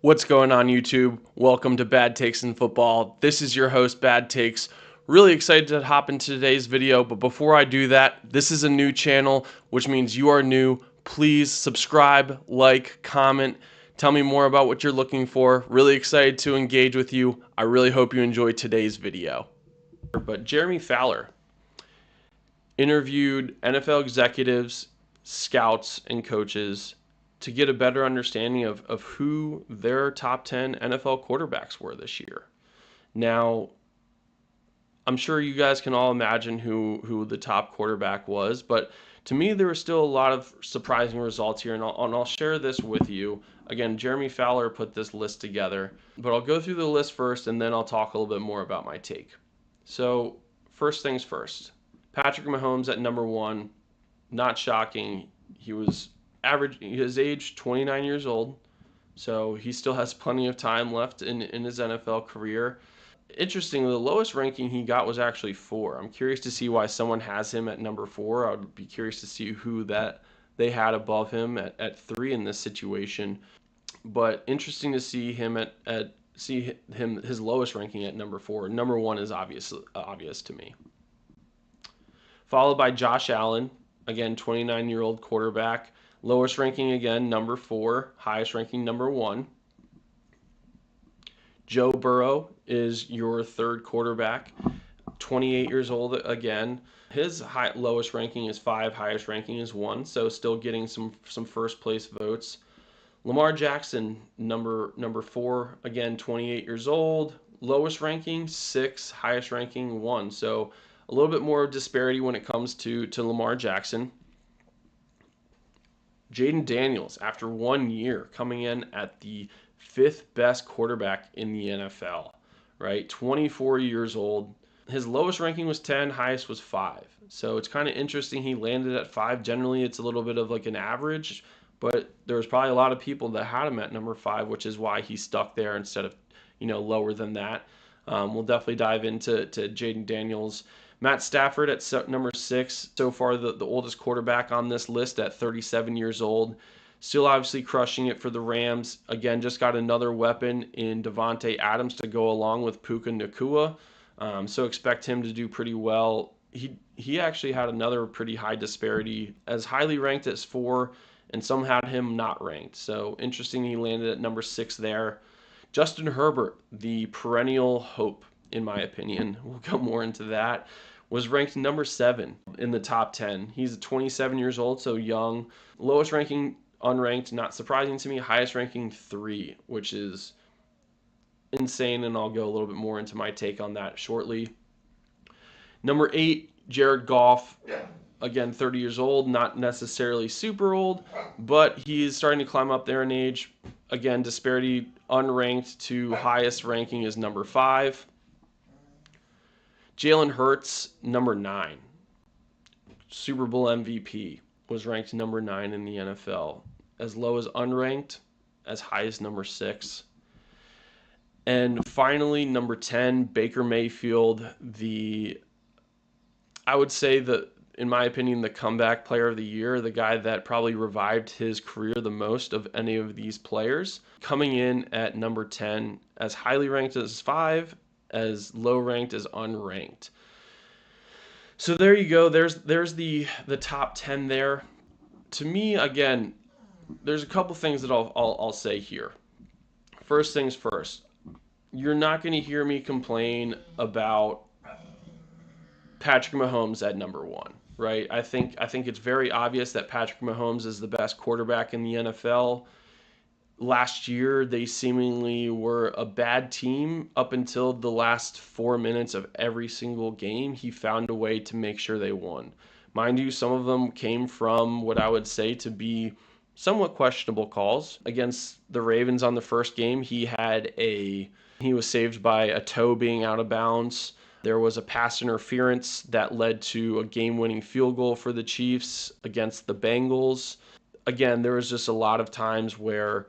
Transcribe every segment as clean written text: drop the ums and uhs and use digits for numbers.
What's going on, YouTube? Welcome to Bad Takes in Football. This is your host, Bad Takes. Really excited to hop into today's video, but before I do that, this is a new channel, which means you are new. Please subscribe, like, comment, tell me more about what you're looking for. Really excited to engage with you. I really hope you enjoy today's video. But Jeremy Fowler interviewed NFL executives, scouts, and coaches to get a better understanding of who their top 10 NFL quarterbacks were this year. Now, I'm sure you guys can all imagine who the top quarterback was, but to me, there were still a lot of surprising results here, and I'll share this with you. Again, Jeremy Fowler put this list together, but I'll go through the list first, and then I'll talk a little bit more about my take. So, first things first. Patrick Mahomes at number 1, not shocking. He was average, his age 29 years old, so he still has plenty of time left in his NFL career. Interestingly, the lowest ranking he got was actually 4. I'm curious to see why someone has him at number 4. I would be curious to see who that they had above him at 3 in this situation. But interesting to see him his lowest ranking at number 4. Number 1 is obvious to me. Followed by Josh Allen, again 29-year-old quarterback. Lowest ranking again, number 4. Highest ranking, number 1. Joe Burrow is your third quarterback, 28 years old again. His lowest ranking is 5, highest ranking is 1, so still getting some first place votes. Lamar Jackson, number 4, again 28 years old. Lowest ranking 6, highest ranking 1. So a little bit more disparity when it comes to Lamar Jackson. Jaden Daniels, after 1 year, coming in at the 5th best quarterback in the NFL, right? 24 years old. His lowest ranking was 10, highest was 5. So it's kind of interesting he landed at 5. Generally, it's a little bit of like an average, but there was probably a lot of people that had him at number 5, which is why he stuck there instead of, lower than that. We'll definitely dive into Jaden Daniels. Matt Stafford at number 6, so far the oldest quarterback on this list at 37 years old. Still obviously crushing it for the Rams. Again, just got another weapon in Devontae Adams to go along with Puka Nacua. So expect him to do pretty well. He actually had another pretty high disparity, as highly ranked as 4, and some had him not ranked. So interesting he landed at number 6 there. Justin Herbert, the perennial hope, in my opinion, we'll go more into that, was ranked number 7 in the top 10. He's 27 years old, so young. Lowest ranking, unranked, not surprising to me. Highest ranking 3, which is insane, and I'll go a little bit more into my take on that shortly. Number 8, Jared Goff. Again, 30 years old, not necessarily super old, but he's starting to climb up there in age. Again, disparity, unranked to highest ranking is number 5. Jalen Hurts, number 9. Super Bowl MVP, was ranked number 9 in the NFL. As low as unranked, as high as number 6. And finally, number 10, Baker Mayfield, I would say that, in my opinion, the comeback player of the year, the guy that probably revived his career the most of any of these players, coming in at number 10, as highly ranked as 5, as low ranked as unranked. So there you go. There's the top 10 there. To me, again, there's a couple things that I'll say here. First things first, you're not going to hear me complain about Patrick Mahomes at number 1. Right? I think it's very obvious that Patrick Mahomes is the best quarterback in the NFL. Last year, they seemingly were a bad team up until the last 4 minutes of every single game. He found a way to make sure they won. Mind you, some of them came from what I would say to be somewhat questionable calls. Against the Ravens on the first game, he was saved by a toe being out of bounds. There was a pass interference that led to a game-winning field goal for the Chiefs against the Bengals. Again, there was just a lot of times where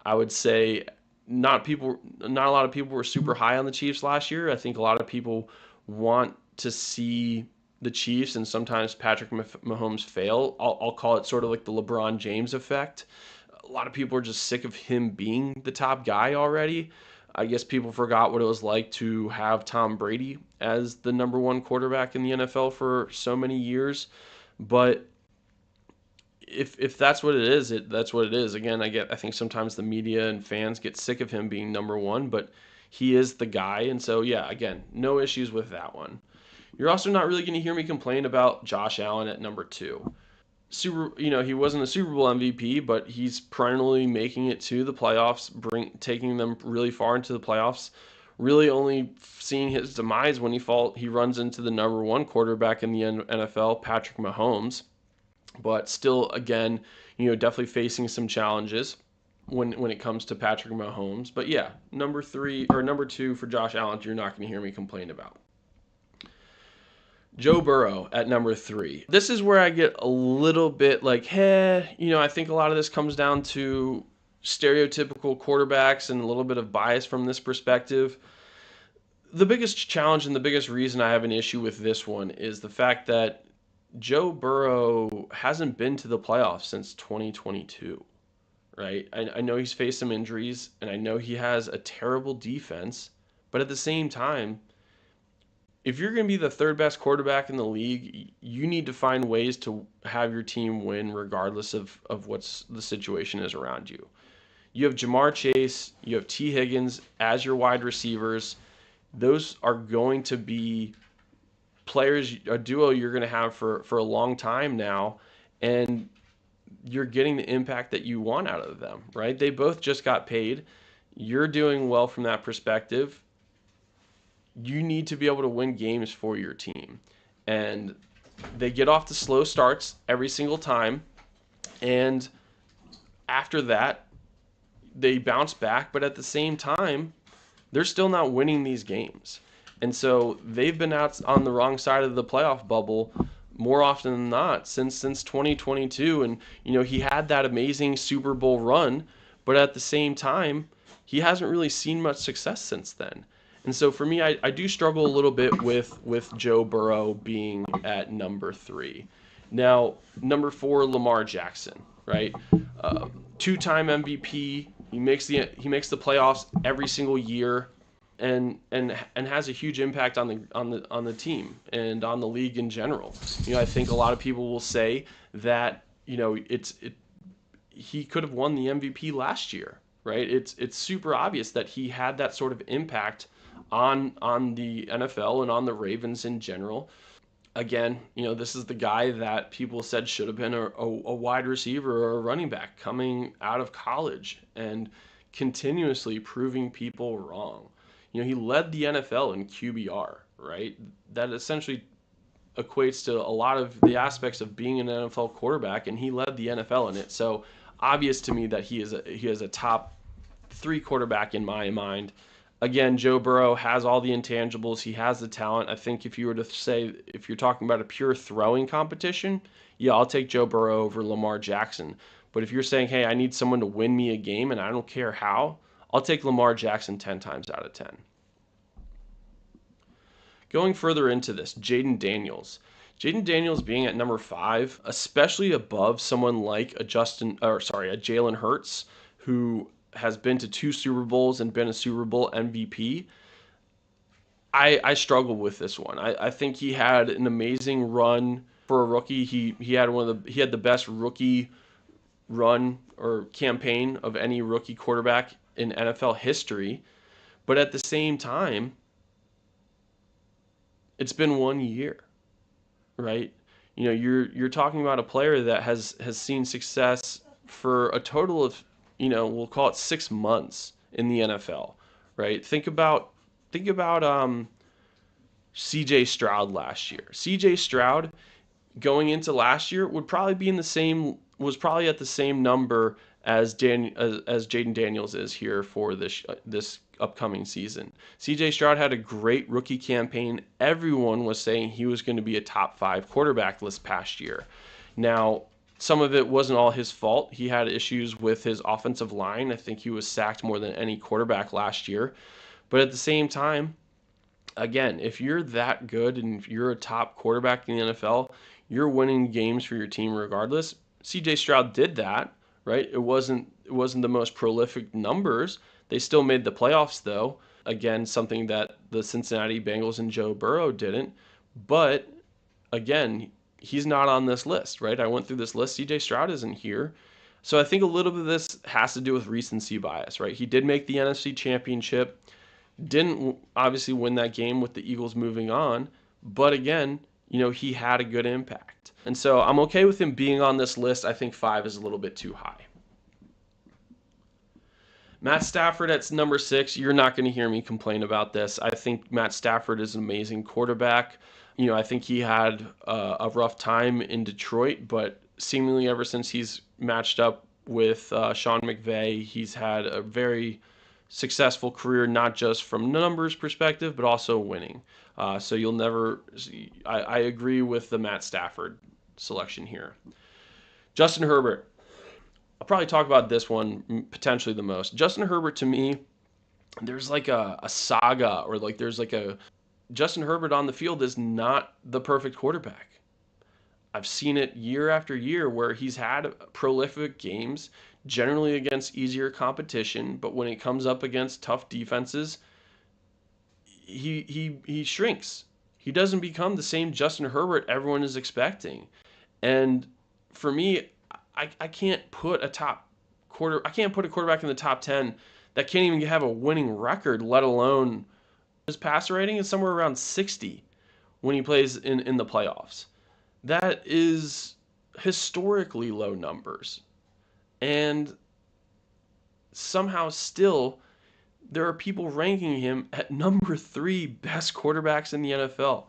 I would say not a lot of people were super high on the Chiefs last year. I think a lot of people want to see the Chiefs and sometimes Patrick Mahomes fail. I'll call it sort of like the LeBron James effect. a lot of people are just sick of him being the top guy already. I guess people forgot what it was like to have Tom Brady as the number one quarterback in the NFL for so many years. But if that's what it is, that's what it is. Again, I think sometimes the media and fans get sick of him being number one, but he is the guy, and so yeah, again, no issues with that one. You're also not really going to hear me complain about Josh Allen at number two. He wasn't a Super Bowl MVP, but he's perennially making it to the playoffs, taking them really far into the playoffs. Really, only seeing his demise when he runs into the number one quarterback in the NFL, Patrick Mahomes. But still, again, definitely facing some challenges when it comes to Patrick Mahomes. But yeah, number two for Josh Allen, you're not going to hear me complain about. Joe Burrow at number three. This is where I get a little bit like, I think a lot of this comes down to stereotypical quarterbacks and a little bit of bias from this perspective. The biggest challenge and the biggest reason I have an issue with this one is the fact that Joe Burrow hasn't been to the playoffs since 2022, right? I know he's faced some injuries and I know he has a terrible defense, but at the same time, if you're going to be the third best quarterback in the league, you need to find ways to have your team win regardless of what's the situation is around you. You have Jamar Chase, you have T. Higgins as your wide receivers. Those are going to be players, a duo you're going to have for a long time now, and you're getting the impact that you want out of them, right? They both just got paid. You're doing well from that perspective. You need to be able to win games for your team. And they get off to slow starts every single time. And after that, they bounce back. But at the same time, they're still not winning these games. And so they've been out on the wrong side of the playoff bubble more often than not since 2022. And, he had that amazing Super Bowl run. But at the same time, he hasn't really seen much success since then. And so for me, I do struggle a little bit with Joe Burrow being at number three. Now, number four, Lamar Jackson, right? Two-time MVP. He makes the playoffs every single year, and has a huge impact on the team and on the league in general. I think a lot of people will say that he could have won the MVP last year, right? It's super obvious that he had that sort of impact on the NFL and on the Ravens in general. Again, this is the guy that people said should have been a wide receiver or a running back coming out of college and continuously proving people wrong. He led the NFL in QBR, right? That essentially equates to a lot of the aspects of being an NFL quarterback, and he led the NFL in it. So obvious to me that he is a top three quarterback in my mind. Again, Joe Burrow has all the intangibles. He has the talent. I think if you were to say, if you're talking about a pure throwing competition, yeah, I'll take Joe Burrow over Lamar Jackson. But if you're saying, hey, I need someone to win me a game and I don't care how, I'll take Lamar Jackson 10 times out of 10. Going further into this, Jaden Daniels. Jaden Daniels being at number five, especially above someone like a Jalen Hurts, who has been to two Super Bowls and been a Super Bowl MVP. I struggle with this one. I think he had an amazing run for a rookie. He had the best rookie run or campaign of any rookie quarterback in NFL history. But at the same time, it's been 1 year, right? You're talking about a player that has seen success for a total of, we'll call it 6 months in the NFL, right? Think about CJ Stroud last year. CJ Stroud going into last year was probably at the same number as Jaden Daniels is here for this upcoming season. CJ Stroud had a great rookie campaign. Everyone was saying he was going to be a top 5 quarterback this past year. Now, some of it wasn't all his fault. He had issues with his offensive line. I think he was sacked more than any quarterback last year. But at the same time, again, if you're that good and if you're a top quarterback in the NFL, you're winning games for your team regardless. CJ Stroud did that, right? It wasn't the most prolific numbers. They still made the playoffs though. Again, something that the Cincinnati Bengals and Joe Burrow didn't. But again, he's not on this list, right? I went through this list. CJ Stroud isn't here. So I think a little bit of this has to do with recency bias, right? He did make the NFC Championship, didn't obviously win that game with the Eagles moving on, but again, he had a good impact. And so I'm okay with him being on this list. I think 5 is a little bit too high. Matt Stafford at number 6, you're not going to hear me complain about this. I think Matt Stafford is an amazing quarterback. I think he had a rough time in Detroit, but seemingly ever since he's matched up with Sean McVay, he's had a very successful career, not just from numbers perspective, but also winning. So you'll never. I agree with the Matt Stafford selection here. Justin Herbert. I'll probably talk about this one potentially the most. Justin Herbert, to me, there's like a saga, or like there's like a Justin Herbert on the field is not the perfect quarterback. I've seen it year after year where he's had prolific games, generally against easier competition, but when it comes up against tough defenses, he shrinks. He doesn't become the same Justin Herbert everyone is expecting. And for me, I can't put I can't put a quarterback in the top 10 that can't even have a winning record, let alone his passer rating is somewhere around 60 when he plays in the playoffs. That is historically low numbers. And somehow still there are people ranking him at number 3 best quarterbacks in the NFL.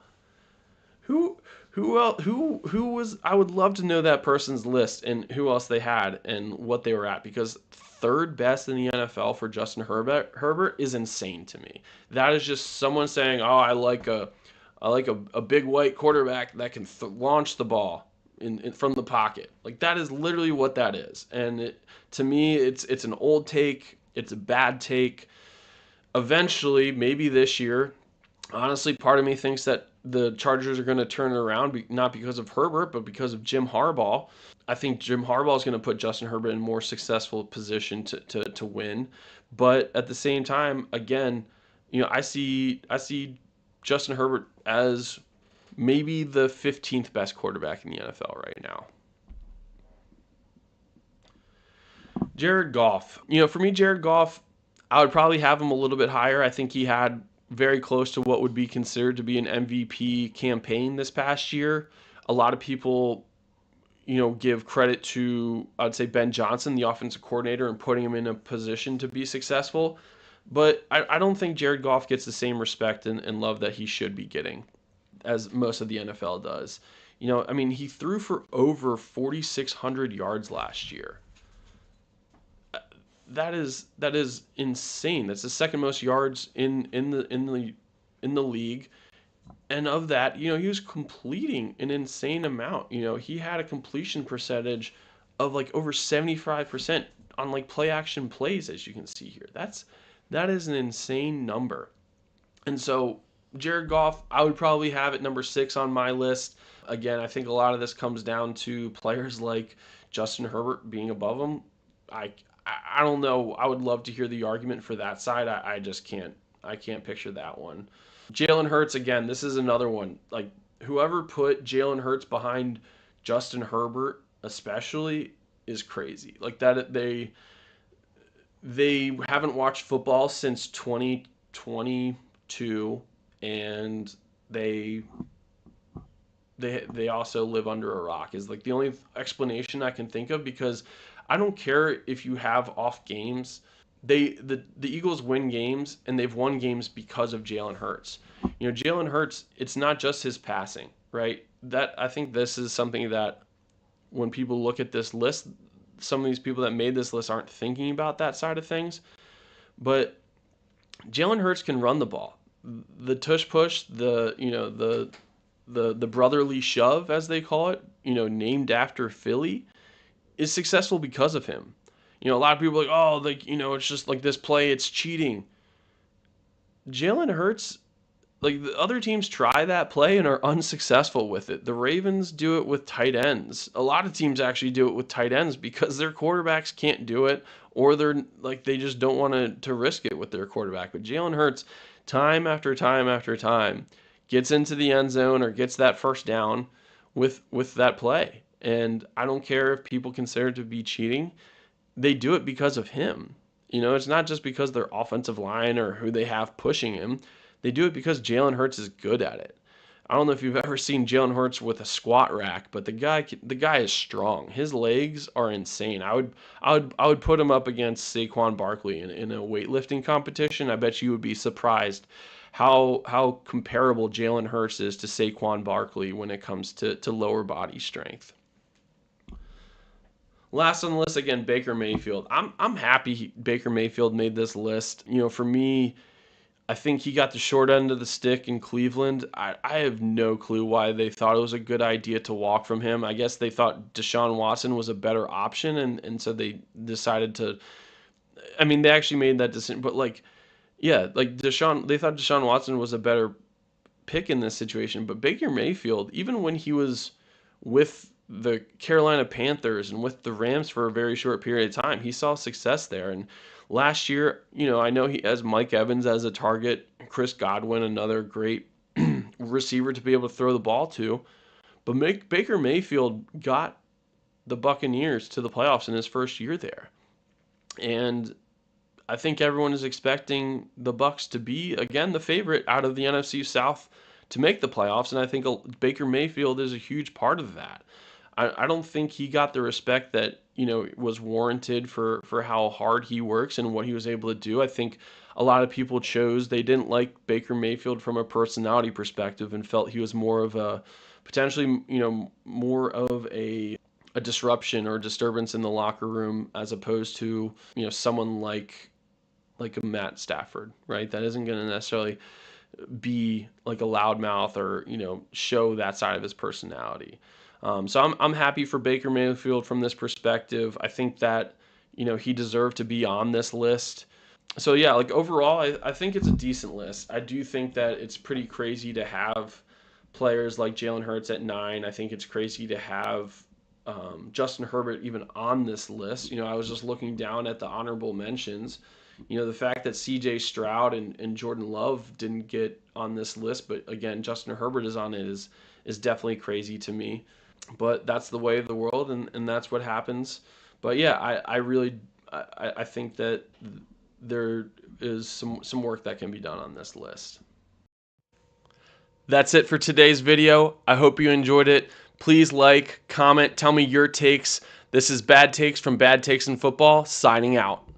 Who who else who was I would love to know that person's list and who else they had and what they were at, because third best in the NFL for Justin Herbert is insane to me. That is just someone saying, "Oh, I like a big white quarterback that can launch the ball from the pocket." Like that is literally what that is. And to me, it's an old take. It's a bad take. Eventually, maybe this year, honestly, part of me thinks that the Chargers are going to turn it around, not because of Herbert, but because of Jim Harbaugh. I think Jim Harbaugh is going to put Justin Herbert in a more successful position to win. But at the same time, again, I see Justin Herbert as maybe the 15th best quarterback in the NFL right now. Jared Goff. For me, Jared Goff, I would probably have him a little bit higher. I think he had very close to what would be considered to be an MVP campaign this past year. A lot of people, give credit to, I'd say, Ben Johnson, the offensive coordinator, and putting him in a position to be successful. But I don't think Jared Goff gets the same respect and love that he should be getting as most of the NFL does. He threw for over 4,600 yards last year. That is insane. That's the second most yards in the league. And of that, he was completing an insane amount. He had a completion percentage of like over 75% on like play action plays, as you can see here. That is an insane number. And so Jared Goff, I would probably have at number 6 on my list. Again, I think a lot of this comes down to players like Justin Herbert being above him. I don't know. I would love to hear the argument for that side. I just can't. I can't picture that one. Jalen Hurts, again, this is another one. Like, whoever put Jalen Hurts behind Justin Herbert, especially, is crazy. Like that, they haven't watched football since 2022, and they also live under a rock. Is like the only explanation I can think of, because I don't care if you have off games. The Eagles win games, and they've won games because of Jalen Hurts. Jalen Hurts, it's not just his passing, right? That I think this is something that when people look at this list, some of these people that made this list aren't thinking about that side of things. But Jalen Hurts can run the ball. The tush push, the brotherly shove, as they call it, named after Philly, is successful because of him. A lot of people are like, oh, like, it's just like this play, it's cheating. Jalen Hurts, like the other teams try that play and are unsuccessful with it. The Ravens do it with tight ends. A lot of teams actually do it with tight ends because their quarterbacks can't do it, or they're like they just don't want to risk it with their quarterback. But Jalen Hurts, time after time after time, gets into the end zone or gets that first down with that play. And I don't care if people consider it to be cheating. They do it because of him. It's not just because their offensive line or who they have pushing him. They do it because Jalen Hurts is good at it. I don't know if you've ever seen Jalen Hurts with a squat rack, but the guy is strong. His legs are insane. I would put him up against Saquon Barkley in a weightlifting competition. I bet you would be surprised how comparable Jalen Hurts is to Saquon Barkley when it comes to lower body strength. Last on the list again, Baker Mayfield. I'm happy Baker Mayfield made this list. For me, I think he got the short end of the stick in Cleveland. I have no clue why they thought it was a good idea to walk from him. I guess they thought Deshaun Watson was a better option, and so they decided to. I mean, they actually made that decision, but yeah, they thought Deshaun Watson was a better pick in this situation. But Baker Mayfield, even when he was with the Carolina Panthers and with the Rams for a very short period of time, he saw success there. And last year, I know he has Mike Evans as a target, Chris Godwin, another great receiver to be able to throw the ball to. But Baker Mayfield got the Buccaneers to the playoffs in his first year there. And I think everyone is expecting the Bucs to be again the favorite out of the NFC South to make the playoffs, and I think Baker Mayfield is a huge part of that. I don't think he got the respect that was warranted for how hard he works and what he was able to do. I think a lot of people they didn't like Baker Mayfield from a personality perspective and felt he was more of a potentially more of a disruption or disturbance in the locker room as opposed to someone like a Matt Stafford, right? That isn't going to necessarily be like a loudmouth or show that side of his personality. So I'm happy for Baker Mayfield from this perspective. I think that he deserved to be on this list. So yeah, overall, I think it's a decent list. I do think that it's pretty crazy to have players like Jalen Hurts at 9. I think it's crazy to have Justin Herbert even on this list. I was just looking down at the honorable mentions. The fact that C.J. Stroud and Jordan Love didn't get on this list, but again, Justin Herbert is on it is definitely crazy to me. But that's the way of the world, and that's what happens. But yeah, I think that there is some work that can be done on this list. That's it for today's video. I hope you enjoyed it. Please comment, tell me your takes. This is Bad Takes from Bad Takes in Football, signing out.